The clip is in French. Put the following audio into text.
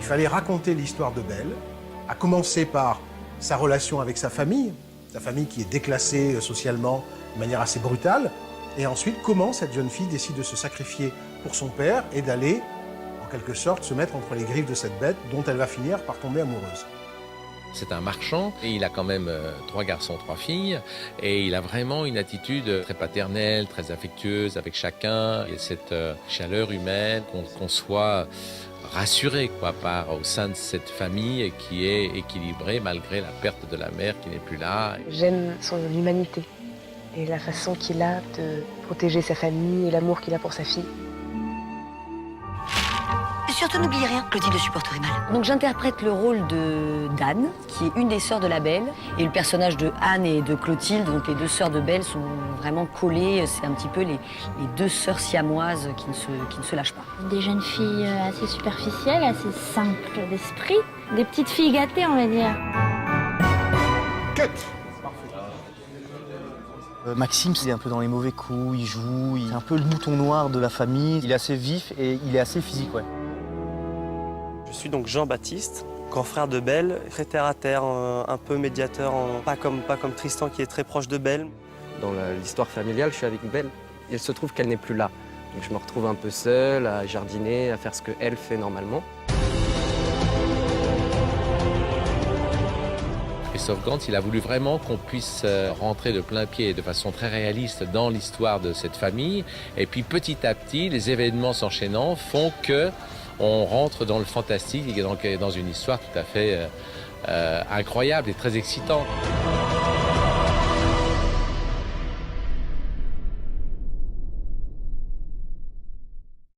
Il fallait raconter l'histoire de Belle, à commencer par sa relation avec sa famille qui est déclassée socialement de manière assez brutale, et ensuite comment cette jeune fille décide de se sacrifier pour son père et d'aller, en quelque sorte, se mettre entre les griffes de cette bête dont elle va finir par tomber amoureuse. C'est un marchand et il a quand même 3 garçons, 3 filles et il a vraiment une attitude très paternelle, très affectueuse avec chacun. Et cette chaleur humaine, qu'on soit rassuré au sein de cette famille qui est équilibrée malgré la perte de la mère qui n'est plus là. J'aime son humanité et la façon qu'il a de protéger sa famille et l'amour qu'il a pour sa fille. Surtout n'oubliez rien, Clotilde le supporterait mal. Donc j'interprète le rôle d'Anne, qui est une des sœurs de la Belle. Et le personnage de Anne et de Clotilde, donc les 2 sœurs de Belle, sont vraiment collées. C'est un petit peu les 2 sœurs siamoises qui ne se lâchent pas. Des jeunes filles assez superficielles, assez simples d'esprit. Des petites filles gâtées, on va dire. Cut. Maxime, il est un peu dans les mauvais coups, il joue, il est un peu le mouton noir de la famille. Il est assez vif et il est assez physique, ouais. Je suis donc Jean-Baptiste, grand frère de Belle, très terre à terre, un peu médiateur, pas comme Tristan qui est très proche de Belle. Dans l'histoire familiale, je suis avec Belle. Il se trouve qu'elle n'est plus là. Donc je me retrouve un peu seul, à jardiner, à faire ce qu'elle fait normalement. Christophe Gans, il a voulu vraiment qu'on puisse rentrer de plein pied et de façon très réaliste dans l'histoire de cette famille. Et puis petit à petit, les événements s'enchaînant font que on rentre dans le fantastique et dans une histoire tout à fait incroyable et très excitante.